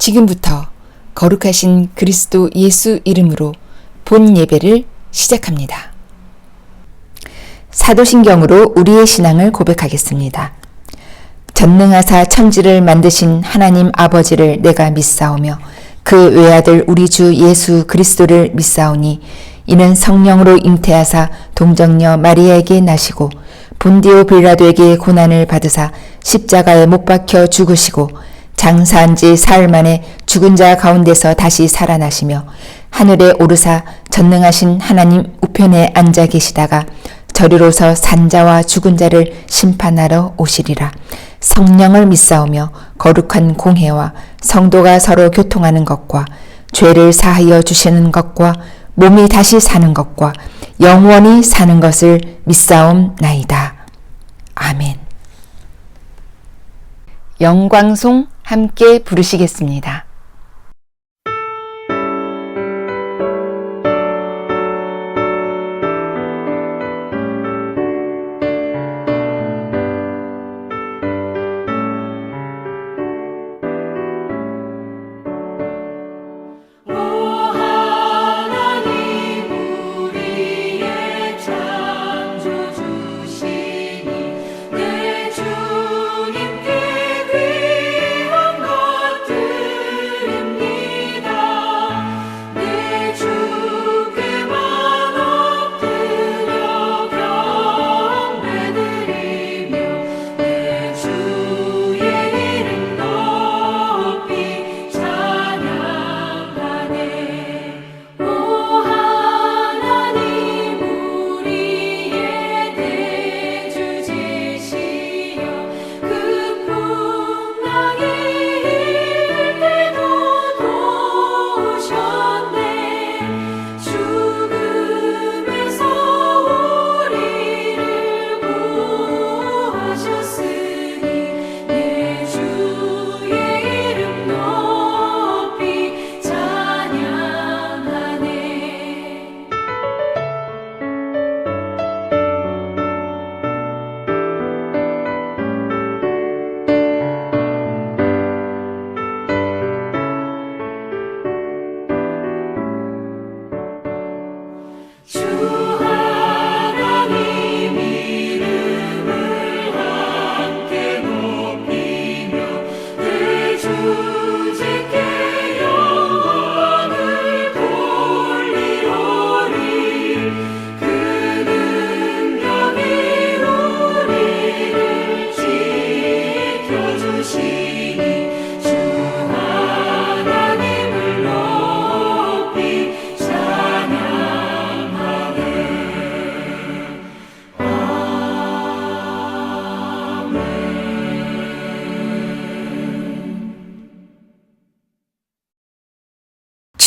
지금부터 거룩하신 그리스도 예수 이름으로 본 예배를 시작합니다. 사도신경으로 우리의 신앙을 고백하겠습니다. 전능하사 천지를 만드신 하나님 아버지를 내가 믿사오며 그 외아들 우리 주 예수 그리스도를 믿사오니 이는 성령으로 잉태하사 동정녀 마리아에게 나시고 본디오 빌라도에게 고난을 받으사 십자가에 못 박혀 죽으시고 장사한 지 사흘 만에 죽은 자 가운데서 다시 살아나시며 하늘에 오르사 전능하신 하나님 우편에 앉아 계시다가 저리로서 산자와 죽은 자를 심판하러 오시리라. 성령을 믿사오며 거룩한 공회와 성도가 서로 교통하는 것과 죄를 사하여 주시는 것과 몸이 다시 사는 것과 영원히 사는 것을 믿사옵나이다. 아멘. 영광송 함께 부르시겠습니다.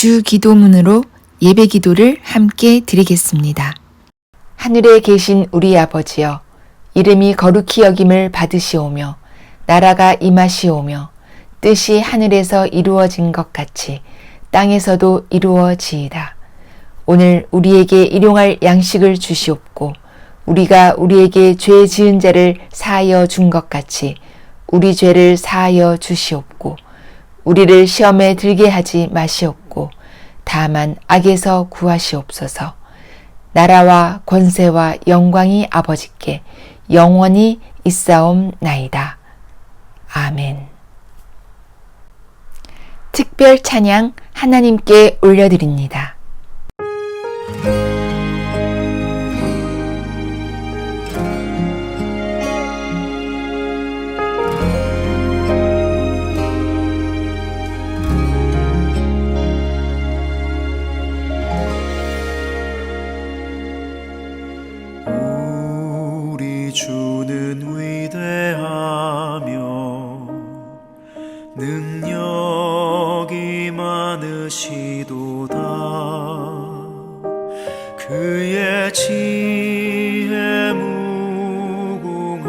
주 기도문으로 예배 기도를 함께 드리겠습니다. 하늘에 계신 우리 아버지여, 이름이 거룩히 여김을 받으시오며 나라가 임하시오며 뜻이 하늘에서 이루어진 것 같이 땅에서도 이루어지이다. 오늘 우리에게 일용할 양식을 주시옵고 우리가 우리에게 죄 지은 자를 사하여 준 것 같이 우리 죄를 사하여 주시옵고 우리를 시험에 들게 하지 마시옵고 다만 악에서 구하시옵소서. 나라와 권세와 영광이 아버지께 영원히 있사옵나이다. 아멘. 특별 찬양 하나님께 올려드립니다. 우리 주는 위대하며 능력이 많으시도다. 그의 지혜 무궁하며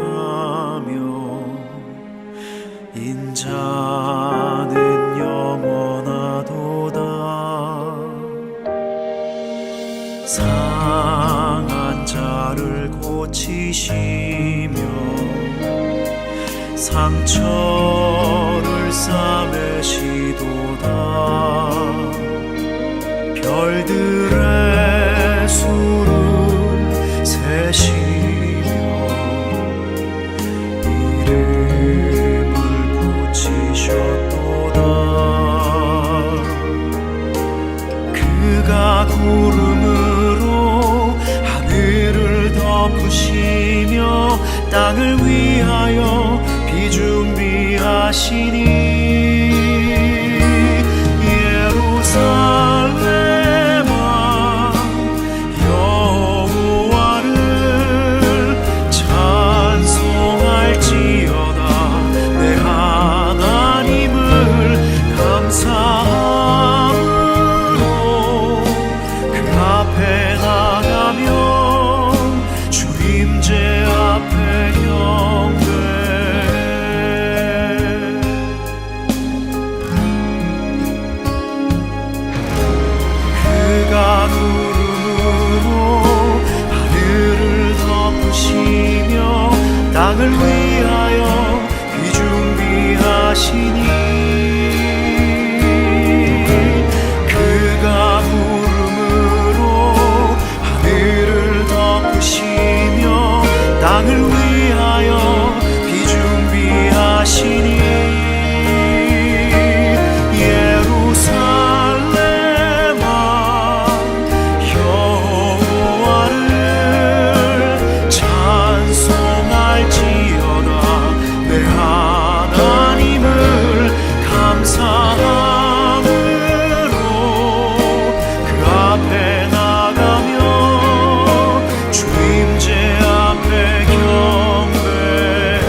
인자는 영원하도다. 상한 자를 고치시며 상처를 싸매시도다. 별들의 수를 세시며 이름을 붙이셨도다. 그가 구름으로 하늘을 덮으시며 땅을 위하여 비 준비하시니 예루살렘아 여호와를 찬송할지어다. 내 하나님을 감사함으로 그 앞에 나가며 주임제 앞에 경배. 그가 구름으로 하늘을 덮으시며 땅을 위하여 비 준비하시니 그가 구름으로 하늘을 덮으시며 땅을 위하여 비 준비하시니 예루살렘아 여호와를 찬송할지어다. 내 하나님을 감사함으로 그 앞에 나가며 주임제 앞에 경배해.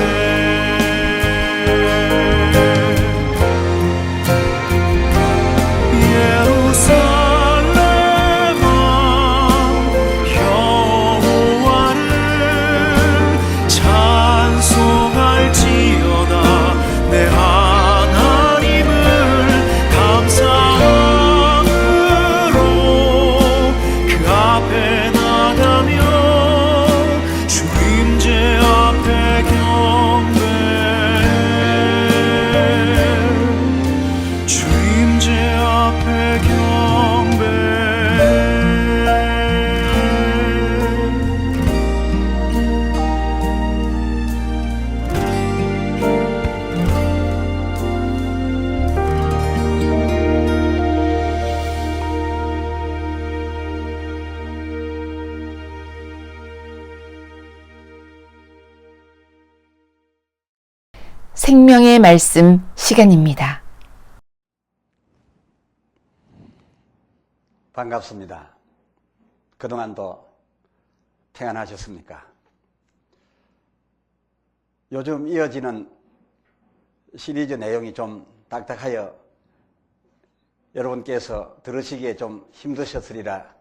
예루살렘아 여호와를 찬송할지어다. 내 하나님을 감사함으로 그 앞에 나가며 주임제 앞에 경배해. 주임제 앞에 경배해. 생명의 말씀 시간입니다. 반갑습니다. 그동안도 평안하셨습니까? 요즘 이어지는 시리즈 내용이 좀 딱딱하여 여러분께서 들으시기에 좀 힘드셨으리라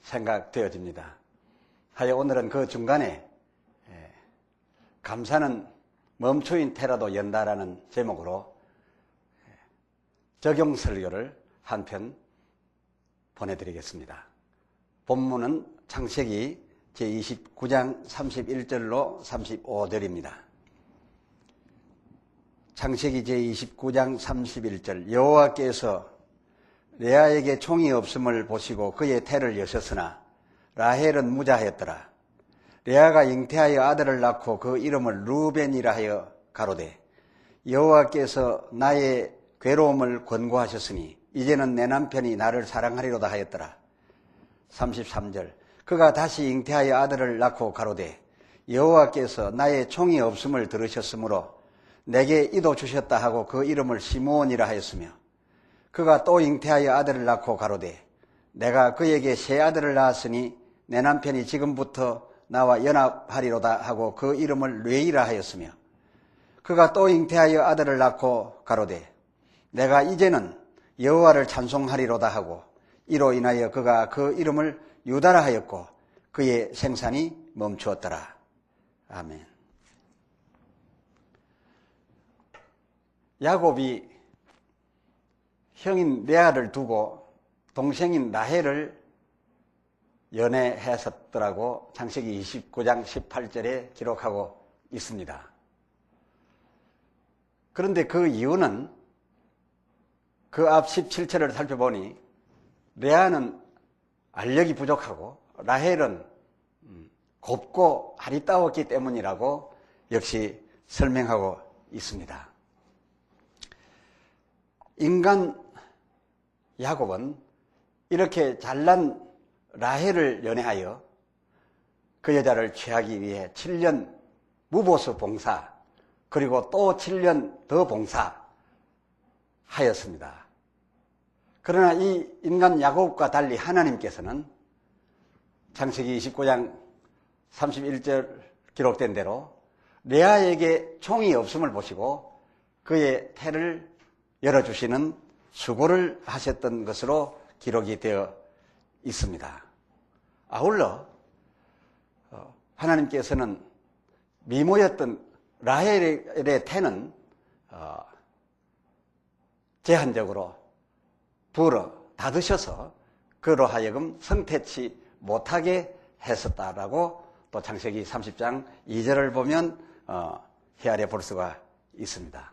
생각되어집니다. 하여 오늘은 그 중간에 감사는 멈추인 태라도 연다라는 제목으로 적용 설교를 한 편 보내드리겠습니다. 본문은 창세기 제29장 31절로 35절입니다. 창세기 제29장 31절 여호와께서 레아에게 총이 없음을 보시고 그의 태를 여셨으나 라헬은 무자하였더라. 레아가 잉태하여 아들을 낳고 그 이름을 루벤이라 하여 가로되 여호와께서 나의 괴로움을 권고하셨으니 이제는 내 남편이 나를 사랑하리로다 하였더라. 33절 그가 다시 잉태하여 아들을 낳고 가로되 여호와께서 나의 총이 없음을 들으셨으므로 내게 이도 주셨다 하고 그 이름을 시므온이라 하였으며 그가 또 잉태하여 아들을 낳고 가로되 내가 그에게 새 아들을 낳았으니 내 남편이 지금부터 나와 연합하리로다 하고 그 이름을 레이라 하였으며 그가 또 잉태하여 아들을 낳고 가로되 내가 이제는 여호와를 찬송하리로다 하고 이로 인하여 그가 그 이름을 유다라 하였고 그의 생산이 멈추었더라. 아멘. 야곱이 형인 레아를 두고 동생인 라헬을 연애했었더라고 창세기 29장 18절에 기록하고 있습니다. 그런데 그 이유는 그 앞 17절을 살펴보니 레아는 알력이 부족하고 라헬은 곱고 아리따웠기 때문이라고 역시 설명하고 있습니다. 인간 야곱은 이렇게 잘난 라헬을 연애하여 그 여자를 취하기 위해 7년 무보수 봉사 그리고 또 7년 더 봉사하였습니다. 그러나 이 인간 야곱과 달리 하나님께서는 창세기 29장 31절 기록된 대로 레아에게 총이 없음을 보시고 그의 태를 열어주시는 수고를 하셨던 것으로 기록이 되어 있습니다. 아울러 하나님께서는 미모였던 라헬의 태는 제한적으로 불어 닫으셔서 그로 하여금 성태치 못하게 했었다라고 또 창세기 30장 2절을 보면 헤아려 볼 수가 있습니다.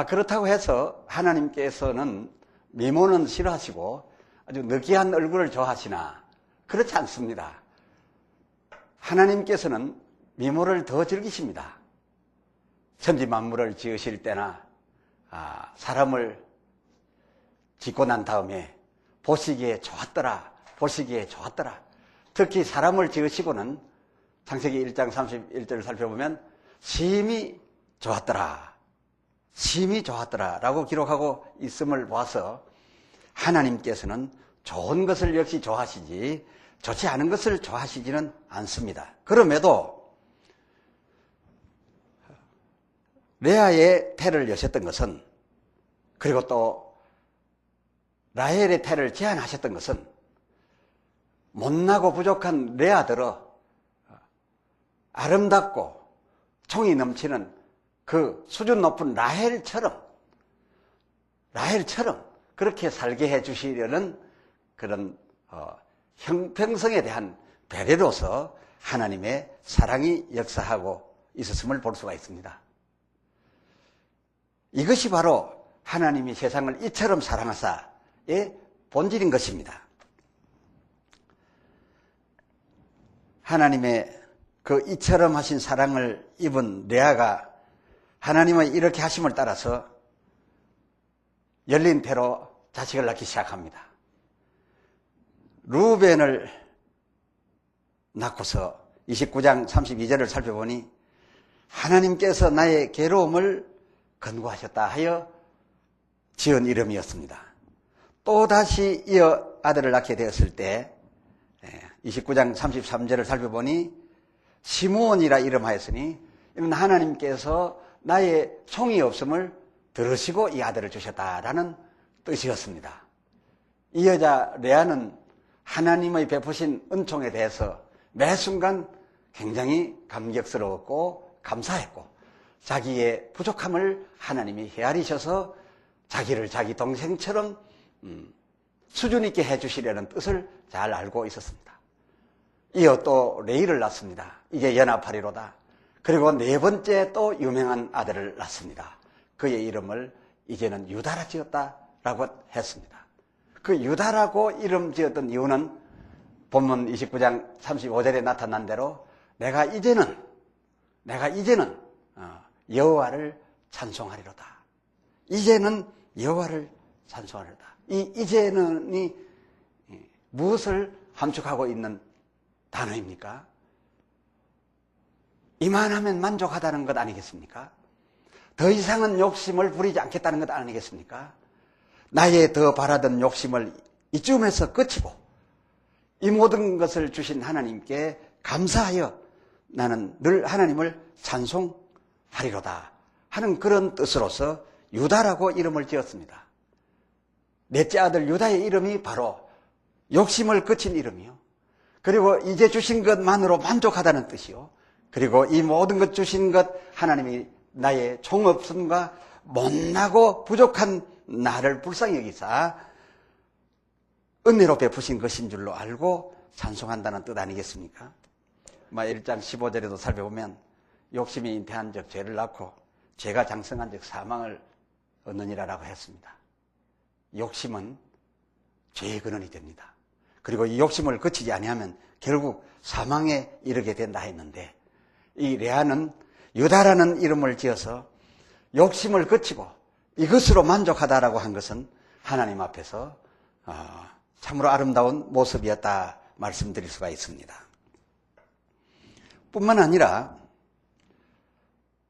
그렇다고 해서 하나님께서는 미모는 싫어하시고 아주 느끼한 얼굴을 좋아하시나 그렇지 않습니다. 하나님께서는 미모를 더 즐기십니다. 천지만물을 지으실 때나 사람을 짓고 난 다음에 보시기에 좋았더라. 특히 사람을 지으시고는 창세기 1장 31절을 살펴보면 심히 좋았더라 라고 기록하고 있음을 봐서 하나님께서는 좋은 것을 역시 좋아하시지 좋지 않은 것을 좋아하시지는 않습니다. 그럼에도 레아의 태를 여셨던 것은 그리고 또 라헬의 태를 제한하셨던 것은 못나고 부족한 레아들어 아름답고 총이 넘치는 그 수준 높은 라헬처럼 그렇게 살게 해주시려는 그런 형평성에 대한 배려로서 하나님의 사랑이 역사하고 있었음을 볼 수가 있습니다. 이것이 바로 하나님이 세상을 이처럼 사랑하사의 본질인 것입니다. 하나님의 그 이처럼 하신 사랑을 입은 레아가 하나님의 이렇게 하심을 따라서 열린 태로 자식을 낳기 시작합니다. 루벤을 낳고서 29장 32절을 살펴보니 하나님께서 나의 괴로움을 건고하셨다 하여 지은 이름이었습니다. 또 다시 이어 아들을 낳게 되었을 때 29장 33절을 살펴보니 시므온이라 이름하였으니 이는 하나님께서 나의 총이 없음을 들으시고 이 아들을 주셨다라는 뜻이었습니다. 이 여자 레아는 하나님의 베푸신 은총에 대해서 매 순간 굉장히 감격스러웠고 감사했고 자기의 부족함을 하나님이 헤아리셔서 자기를 자기 동생처럼 수준 있게 해주시려는 뜻을 잘 알고 있었습니다. 이어 또 레이를 낳습니다. 이제 연합하리로다. 그리고 네 번째 또 유명한 아들을 낳습니다. 그의 이름을 이제는 유다라 지었다라고 했습니다. 그 유다라고 이름 지었던 이유는 본문 29장 35절에 나타난 대로 내가 이제는 여호와를 찬송하리로다. 이제는 여호와를 찬송하리로다. 이 이제는이 무엇을 함축하고 있는 단어입니까? 이만하면 만족하다는 것 아니겠습니까? 더 이상은 욕심을 부리지 않겠다는 것 아니겠습니까? 나의 더 바라던 욕심을 이쯤에서 끝이고 이 모든 것을 주신 하나님께 감사하여 나는 늘 하나님을 찬송하리로다 하는 그런 뜻으로서 유다라고 이름을 지었습니다. 넷째 아들 유다의 이름이 바로 욕심을 그친 이름이요. 그리고 이제 주신 것만으로 만족하다는 뜻이요. 그리고 이 모든 것 주신 것 하나님이 나의 종없음과 못나고 부족한 나를 불쌍히 여기사 은혜로 베푸신 것인 줄로 알고 찬송한다는 뜻 아니겠습니까? 1장 15절에도 살펴보면 욕심이 잉태한 적 죄를 낳고 죄가 장성한 적 사망을 얻느니라라고 했습니다. 욕심은 죄의 근원이 됩니다. 그리고 이 욕심을 그치지 아니하면 결국 사망에 이르게 된다 했는데 이 레아는 유다라는 이름을 지어서 욕심을 그치고 이것으로 만족하다라고 한 것은 하나님 앞에서 참으로 아름다운 모습이었다 말씀드릴 수가 있습니다. 뿐만 아니라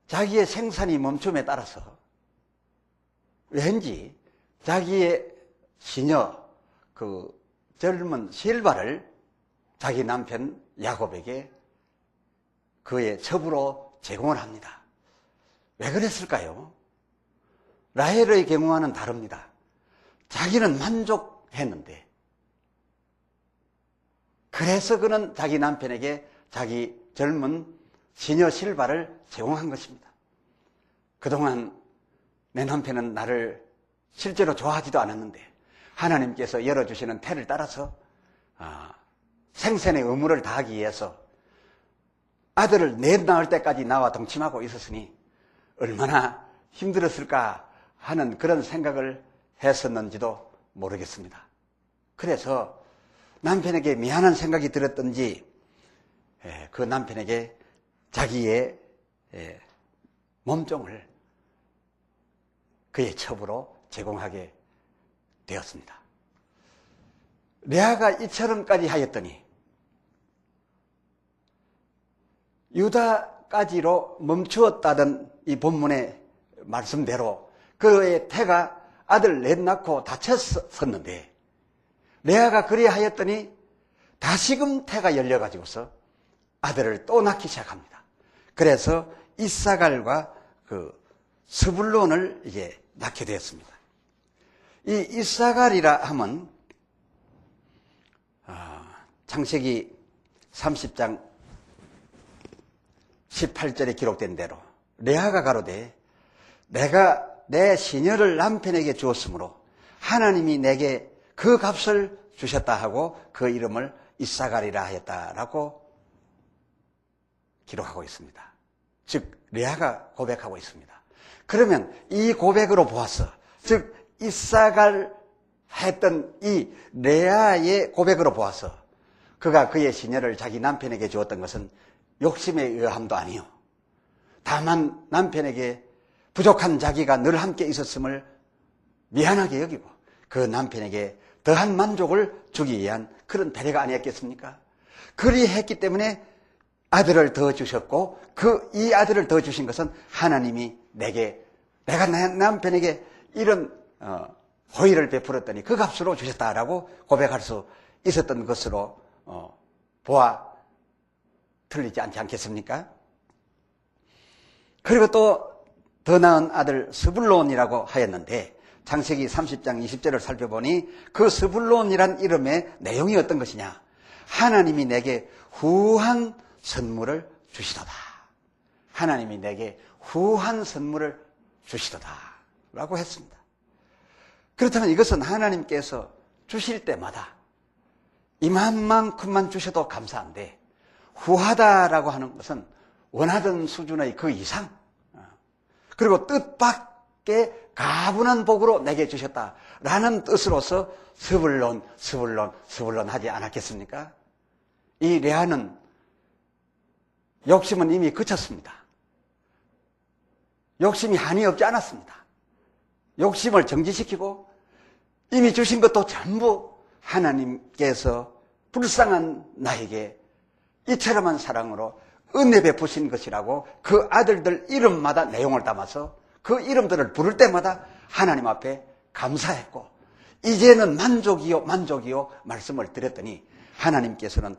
자기의 생산이 멈춤에 따라서 왠지 자기의 시녀 그 젊은 실바를 자기 남편 야곱에게 그의 첩으로 제공을 합니다. 왜 그랬을까요? 라헬의 경우와는 다릅니다. 자기는 만족했는데 그래서 그는 자기 남편에게 자기 젊은 시녀 실바를 제공한 것입니다. 그동안 내 남편은 나를 실제로 좋아하지도 않았는데 하나님께서 열어주시는 태를 따라서 생선의 의무를 다하기 위해서 아들을 낳을 때까지 나와 동침하고 있었으니 얼마나 힘들었을까 하는 그런 생각을 했었는지도 모르겠습니다. 그래서 남편에게 미안한 생각이 들었던지 그 남편에게 자기의 몸종을 그의 첩으로 제공하게 되었습니다. 레아가 이처럼까지 하였더니 유다까지로 멈추었다던 이 본문의 말씀대로 그의 태가 아들 넷 낳고 다쳤었는데 레아가 그리하였더니 다시금 태가 열려가지고서 아들을 또 낳기 시작합니다. 그래서 이사갈과 그 스불론을 이제 낳게 되었습니다. 이 이사갈이라 하면 창세기 30장 18절에 기록된 대로 레아가 가로되 내가 내 시녀를 남편에게 주었으므로 하나님이 내게 그 값을 주셨다 하고 그 이름을 이사갈이라 하였다라고 기록하고 있습니다. 즉 레아가 고백하고 있습니다. 그러면 이 고백으로 보아서 즉 이사갈 했던 이 레아의 고백으로 보아서 그가 그의 시녀를 자기 남편에게 주었던 것은 욕심에 의함도 아니요. 다만 남편에게 부족한 자기가 늘 함께 있었음을 미안하게 여기고 그 남편에게 더한 만족을 주기 위한 그런 배려가 아니었겠습니까? 그리했기 때문에 아들을 더 주셨고 이 아들을 더 주신 것은 하나님이 내가 내 남편에게 이런 호의를 베풀었더니 그 값으로 주셨다라고 고백할 수 있었던 것으로 보아 틀리지 않지 않겠습니까? 그리고 또 더 나은 아들 스불론이라고 하였는데 창세기 30장 20절을 살펴보니 그 스불론이란 이름의 내용이 어떤 것이냐? 하나님이 내게 후한 선물을 주시도다. 하나님이 내게 후한 선물을 주시도다 라고 했습니다. 그렇다면 이것은 하나님께서 주실 때마다 이만큼만 주셔도 감사한데 후하다라고 하는 것은 원하던 수준의 그 이상 그리고 뜻밖의 가분한 복으로 내게 주셨다라는 뜻으로서 스불론 하지 않았겠습니까? 이 레아는 욕심은 이미 그쳤습니다. 욕심이 한이 없지 않았습니다. 욕심을 정지시키고 이미 주신 것도 전부 하나님께서 불쌍한 나에게 이처럼한 사랑으로 은혜 베푸신 것이라고 그 아들들 이름마다 내용을 담아서 그 이름들을 부를 때마다 하나님 앞에 감사했고 이제는 만족이요 말씀을 드렸더니 하나님께서는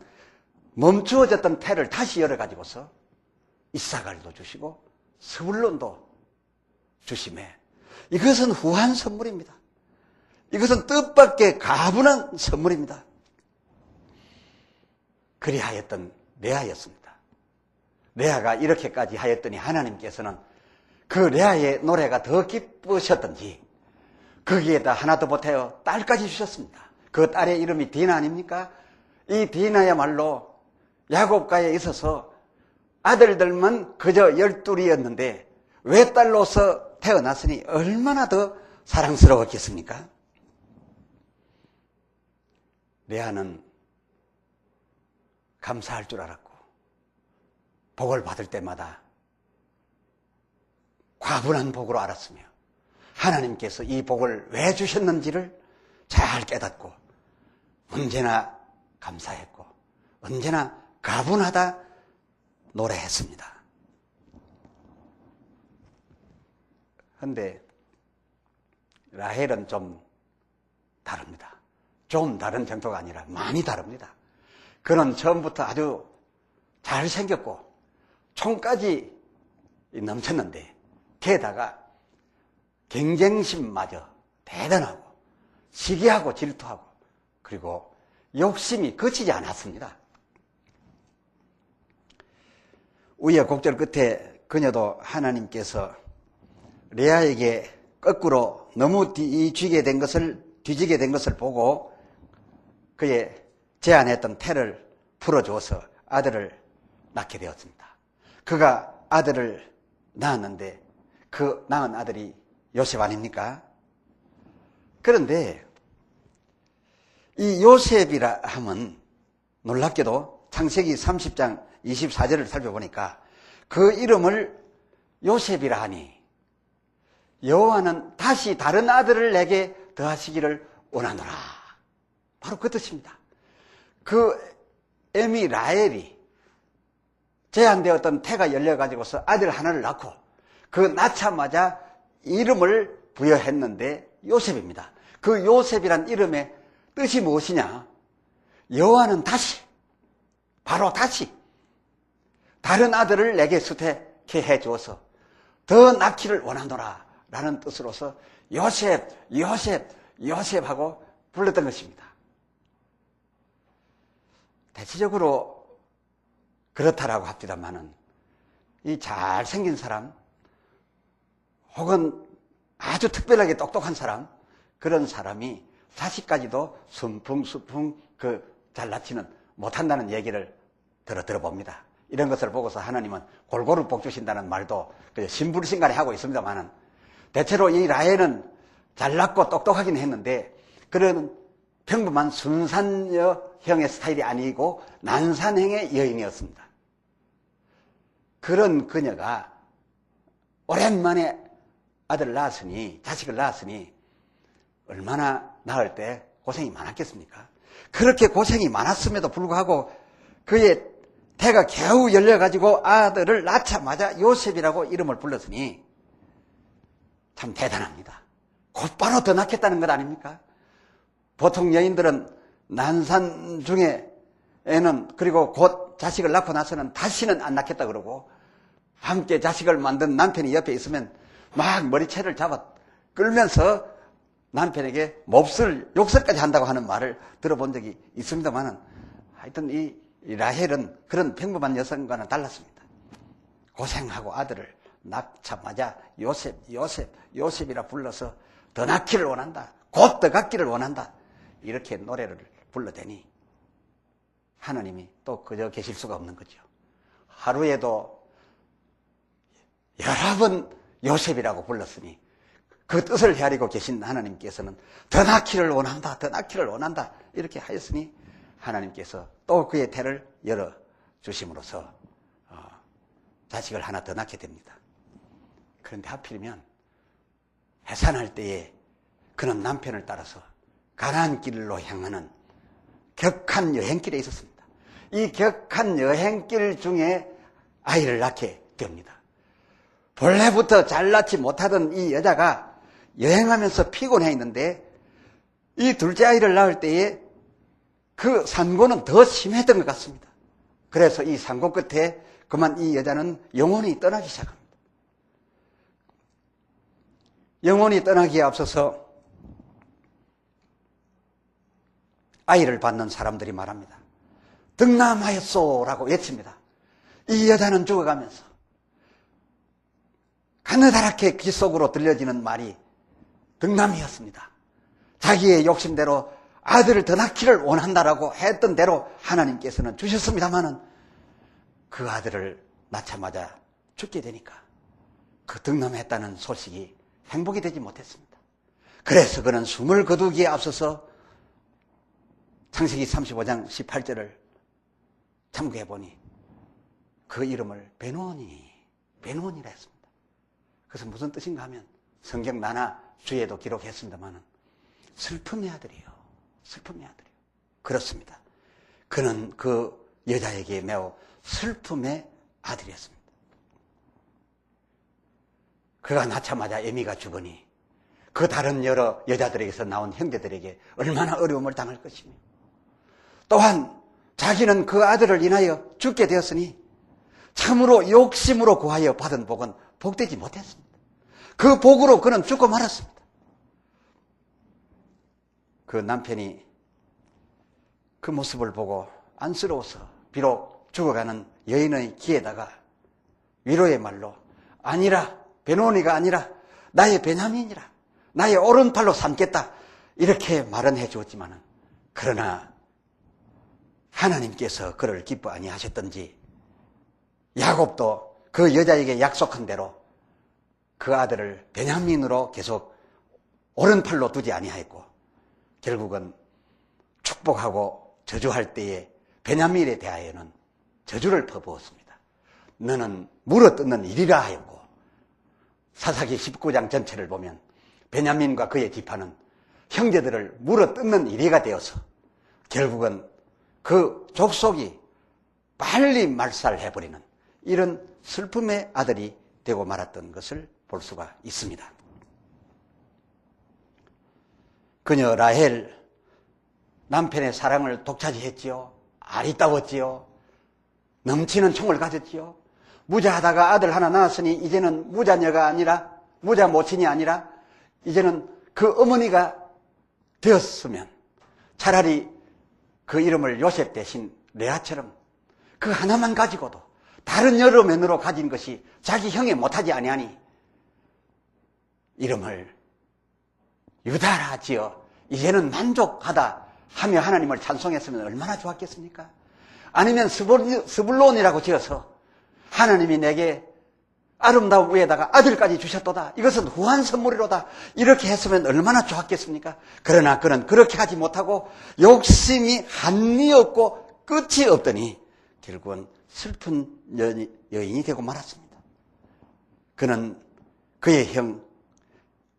멈추어졌던 태를 다시 열어가지고서 이사갈도 주시고 스불론도 주심에 이것은 후한 선물입니다. 이것은 뜻밖의 가분한 선물입니다. 그리하였던 레아였습니다. 레아가 이렇게까지 하였더니 하나님께서는 그 레아의 노래가 더 기쁘셨던지 거기에다 하나 더 보태어 딸까지 주셨습니다. 그 딸의 이름이 디나 아닙니까? 이 디나야말로 야곱가에 있어서 아들들만 그저 12이었는데 외딸로서 태어났으니 얼마나 더 사랑스러웠겠습니까? 레아는 감사할 줄 알았고 복을 받을 때마다 과분한 복으로 알았으며 하나님께서 이 복을 왜 주셨는지를 잘 깨닫고 언제나 감사했고 언제나 가분하다 노래했습니다. 그런데 라헬은 좀 다릅니다. 좀 다른 정도가 아니라 많이 다릅니다. 그는 처음부터 아주 잘생겼고 총까지 넘쳤는데 게다가 경쟁심마저 대단하고 시기하고 질투하고 그리고 욕심이 그치지 않았습니다. 우여곡절 끝에 그녀도 하나님께서 레아에게 거꾸로 너무 뒤지게 된 것을 보고 그의 제안했던 태를 풀어줘서 아들을 낳게 되었습니다. 그가 아들을 낳았는데 그 낳은 아들이 요셉 아닙니까? 그런데 이 요셉이라 함은 놀랍게도 창세기 30장 24절을 살펴보니까 그 이름을 요셉이라 하니 여호와는 다시 다른 아들을 내게 더하시기를 원하노라. 바로 그 뜻입니다. 그 애미 라헬이 제한되었던 태가 열려가지고서 아들 하나를 낳고 그 낳자마자 이름을 부여했는데 요셉입니다. 그 요셉이란 이름의 뜻이 무엇이냐? 여호와는 바로 다시 다른 아들을 내게 수태케 해주어서 더 낳기를 원하노라 라는 뜻으로서 요셉 하고 불렀던 것입니다. 대체적으로 그렇다라고 합니다만은 이 잘생긴 사람 혹은 아주 특별하게 똑똑한 사람 그런 사람이 자식까지도 순풍순풍 잘 낳지는 못한다는 얘기를 들어봅니다. 이런 것을 보고서 하나님은 골고루 복 주신다는 말도 신불신간에 하고 있습니다만은 대체로 이 라헬은 잘났고 똑똑하긴 했는데 그런 평범한 순산여형의 스타일이 아니고 난산형의 여인이었습니다. 그런 그녀가 오랜만에 자식을 낳았으니 얼마나 낳을 때 고생이 많았겠습니까? 그렇게 고생이 많았음에도 불구하고 그의 태가 겨우 열려가지고 아들을 낳자마자 요셉이라고 이름을 불렀으니 참 대단합니다. 곧바로 더 낳겠다는 것 아닙니까? 보통 여인들은 난산 중에는 그리고 곧 자식을 낳고 나서는 다시는 안 낳겠다 그러고 함께 자식을 만든 남편이 옆에 있으면 막 머리채를 잡아 끌면서 남편에게 몹쓸 욕설까지 한다고 하는 말을 들어본 적이 있습니다만은 하여튼 이 라헬은 그런 평범한 여성과는 달랐습니다. 고생하고 아들을 낳자마자 요셉이라 불러서 더 낳기를 원한다. 곧 더 갖기를 원한다. 이렇게 노래를 불러대니 하나님이 또 그저 계실 수가 없는 거죠. 하루에도 여러 번 요셉이라고 불렀으니 그 뜻을 헤아리고 계신 하나님께서는 더 낳기를 원한다. 더 낳기를 원한다. 이렇게 하였으니 하나님께서 또 그의 태를 열어주심으로써 자식을 하나 더 낳게 됩니다. 그런데 하필이면 해산할 때에 그는 남편을 따라서 가나안 길로 향하는 격한 여행길에 있었습니다. 이 격한 여행길 중에 아이를 낳게 됩니다. 본래부터 잘 낳지 못하던 이 여자가 여행하면서 피곤해 있는데 이 둘째 아이를 낳을 때에 그 산고는 더 심했던 것 같습니다. 그래서 이 산고 끝에 그만 이 여자는 영혼이 떠나기 시작합니다. 영혼이 떠나기에 앞서서 아이를 받는 사람들이 말합니다. 등남하였소라고 외칩니다. 이 여자는 죽어가면서 가느다랗게 귀 속으로 들려지는 말이 등남이었습니다. 자기의 욕심대로 아들을 더 낳기를 원한다라고 했던 대로 하나님께서는 주셨습니다마는 그 아들을 낳자마자 죽게 되니까 그 등남했다는 소식이 행복이 되지 못했습니다. 그래서 그는 숨을 거두기에 앞서서 창세기 35장 18절을 참고해 보니 그 이름을 베노니라 했습니다. 그래서 무슨 뜻인가 하면 성경 나나 주에도 기록했습니다만 슬픔의 아들이요. 슬픔의 아들이요. 그렇습니다. 그는 그 여자에게 매우 슬픔의 아들이었습니다. 그가 낳자마자 애미가 죽으니 그 다른 여러 여자들에게서 나온 형제들에게 얼마나 어려움을 당할 것이며 또한 자기는 그 아들을 인하여 죽게 되었으니 참으로 욕심으로 구하여 받은 복은 복되지 못했습니다. 그 복으로 그는 죽고 말았습니다. 그 남편이 그 모습을 보고 안쓰러워서 비록 죽어가는 여인의 귀에다가 위로의 말로 아니라 베노니가 아니라 나의 베냐민이라 나의 오른팔로 삼겠다 이렇게 말은 해주었지만 그러나 하나님께서 그를 기뻐 아니하셨던지 야곱도 그 여자에게 약속한 대로 그 아들을 베냐민으로 계속 오른팔로 두지 아니하였고 결국은 축복하고 저주할 때에 베냐민에 대하여는 저주를 퍼부었습니다. 너는 물어뜯는 일이라 하였고 사사기 19장 전체를 보면 베냐민과 그의 지파는 형제들을 물어뜯는 일이가 되어서 결국은 그 족속이 빨리 말살해버리는 이런 슬픔의 아들이 되고 말았던 것을 볼 수가 있습니다. 그녀 라헬 남편의 사랑을 독차지했지요. 아리따웠지요. 넘치는 총을 가졌지요. 무자하다가 아들 하나 낳았으니 이제는 무자녀가 아니라 무자 모친이 아니라 이제는 그 어머니가 되었으면 차라리 그 이름을 요셉 대신 레아처럼 그 하나만 가지고도 다른 여러 면으로 가진 것이 자기 형에 못하지 아니하니 이름을 유다라 지어 이제는 만족하다 하며 하나님을 찬송했으면 얼마나 좋았겠습니까? 아니면 스불론이라고 지어서 하나님이 내게 아름다운 위에다가 아들까지 주셨도다. 이것은 후한 선물이로다. 이렇게 했으면 얼마나 좋았겠습니까? 그러나 그는 그렇게 하지 못하고 욕심이 한이 없고 끝이 없더니 결국은 슬픈 여인이 되고 말았습니다. 그는 그의 형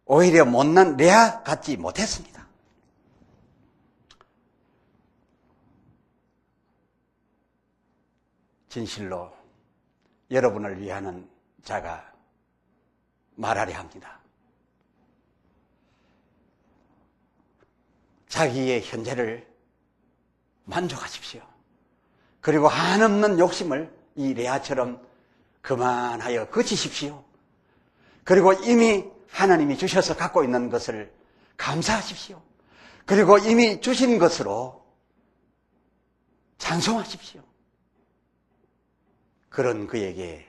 오히려 못난 레아 같지 못했습니다. 진실로 여러분을 위하는 자가 말하려 합니다. 자기의 현재를 만족하십시오. 그리고 한없는 욕심을 이 레아처럼 그만하여 그치십시오. 그리고 이미 하나님이 주셔서 갖고 있는 것을 감사하십시오. 그리고 이미 주신 것으로 찬송하십시오. 그런 그에게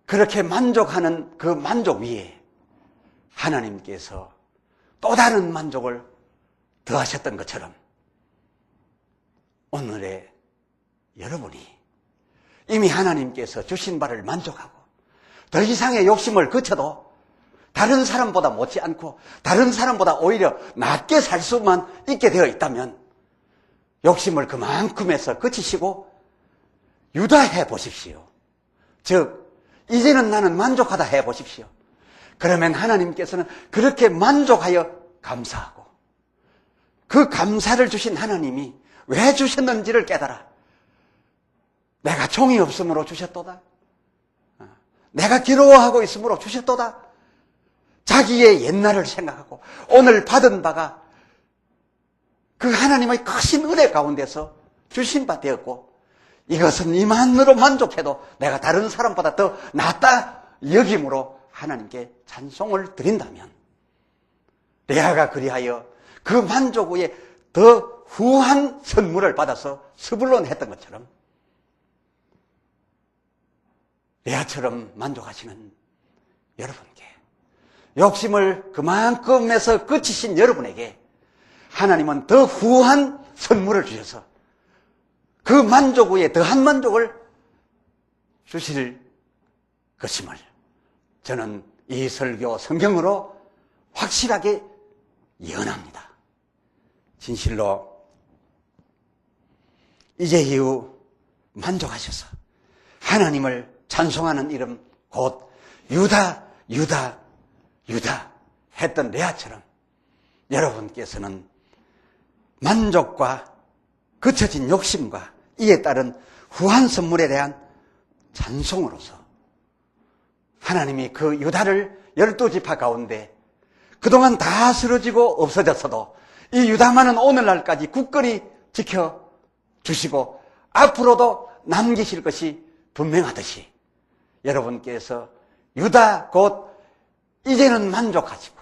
그렇게 만족하는 그 만족 위에 하나님께서 또 다른 만족을 더하셨던 것처럼 오늘의 여러분이 이미 하나님께서 주신 바를 만족하고 더 이상의 욕심을 그쳐도 다른 사람보다 못지않고 다른 사람보다 오히려 낮게 살 수만 있게 되어 있다면 욕심을 그만큼에서 그치시고 유다해 보십시오. 즉 이제는 나는 만족하다 해 보십시오. 그러면 하나님께서는 그렇게 만족하여 감사하고 그 감사를 주신 하나님이 왜 주셨는지를 깨달아 내가 종이 없으므로 주셨도다. 내가 괴로워하고 있으므로 주셨도다. 자기의 옛날을 생각하고 오늘 받은 바가 그 하나님의 크신 은혜 가운데서 주신 바 되었고, 이것은 이만으로 만족해도 내가 다른 사람보다 더 낫다 여김으로 하나님께 찬송을 드린다면, 레아가 그리하여 그 만족 후에 더 후한 선물을 받아서 스불론 했던 것처럼 레아처럼 만족하시는 여러분께, 욕심을 그만큼에서 끝이신 여러분에게 하나님은 더 후한 선물을 주셔서 그 만족 후에 더한 만족을 주실 것임을 저는 이 설교 성경으로 확실하게 예언합니다. 진실로 이제 이후 만족하셔서 하나님을 찬송하는 이름 곧 유다 유다 유다 했던 레아처럼 여러분께서는 만족과 그쳐진 욕심과 이에 따른 후한 선물에 대한 찬송으로서 하나님이 그 유다를 12지파 가운데 그동안 다 쓰러지고 없어졌어도 이 유다만은 오늘날까지 굳건히 지켜주시고 앞으로도 남기실 것이 분명하듯이 여러분께서 유다 곧 이제는 만족하시고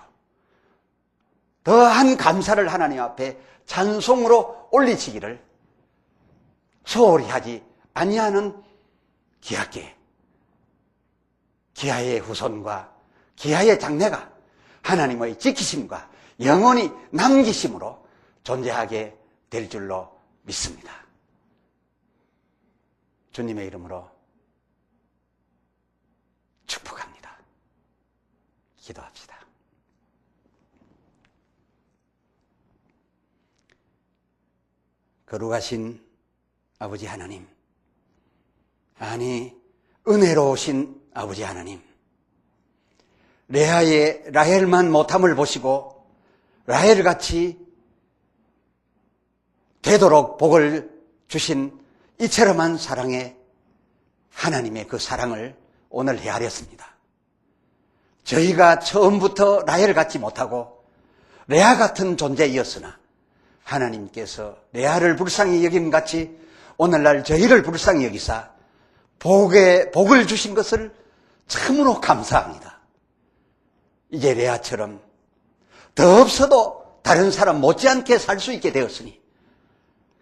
더한 감사를 하나님 앞에 찬송으로 올리시기를 소홀히 하지 아니하는 기하께 기하의 후손과 기하의 장래가 하나님의 지키심과 영원히 남기심으로 존재하게 될 줄로 믿습니다. 주님의 이름으로 축복합니다. 기도합시다. 거룩하신 아버지 하나님, 아니 은혜로우신 아버지 하나님, 레아의 라헬만 못함을 보시고 라헬같이 되도록 복을 주신 이처럼한 사랑에 하나님의 그 사랑을 오늘 헤아렸습니다. 저희가 처음부터 라헬 같지 못하고 레아 같은 존재이었으나 하나님께서 레아를 불쌍히 여김같이 오늘날 저희를 불쌍히 여기사 복을 주신 것을 참으로 감사합니다. 이제 레아처럼 더 없어도 다른 사람 못지않게 살 수 있게 되었으니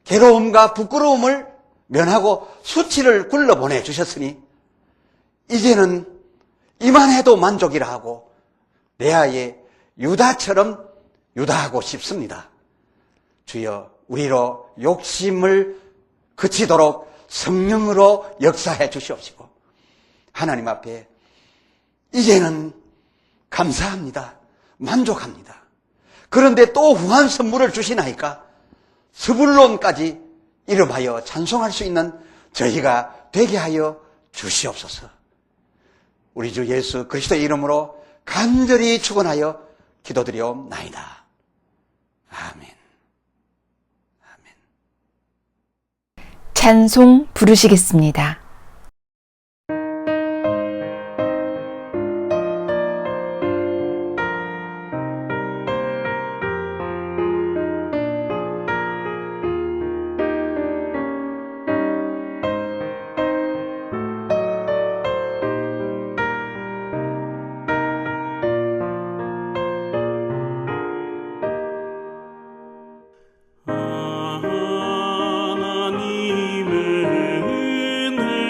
괴로움과 부끄러움을 면하고 수치를 굴러보내 주셨으니 이제는 이만해도 만족이라 하고 레아의 유다처럼 유다하고 싶습니다. 주여 우리로 욕심을 그치도록 성령으로 역사해 주시옵시고 하나님 앞에 이제는 감사합니다. 만족합니다. 그런데 또 후한 선물을 주시나이까 스불론까지 이름하여 찬송할 수 있는 저희가 되게 하여 주시옵소서. 우리 주 예수 그리스도의 이름으로 간절히 축원하여 기도드리옵나이다. 아멘. 아멘. 찬송 부르시겠습니다. 하나님의 은혜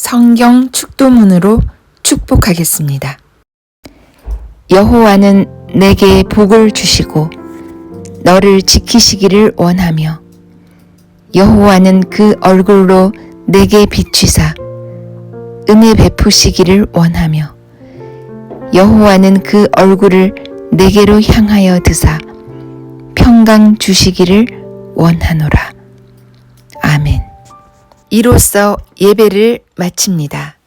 성경 축도문으로 축복하겠습니다. 여호와는 내게 복을 주시고 너를 지키시기를 원하며 여호와는 그 얼굴로 내게 비추사 은혜 베푸시기를 원하며 여호와는 그 얼굴을 내게로 향하여 드사 평강 주시기를 원하노라. 아멘. 이로써 예배를 마칩니다.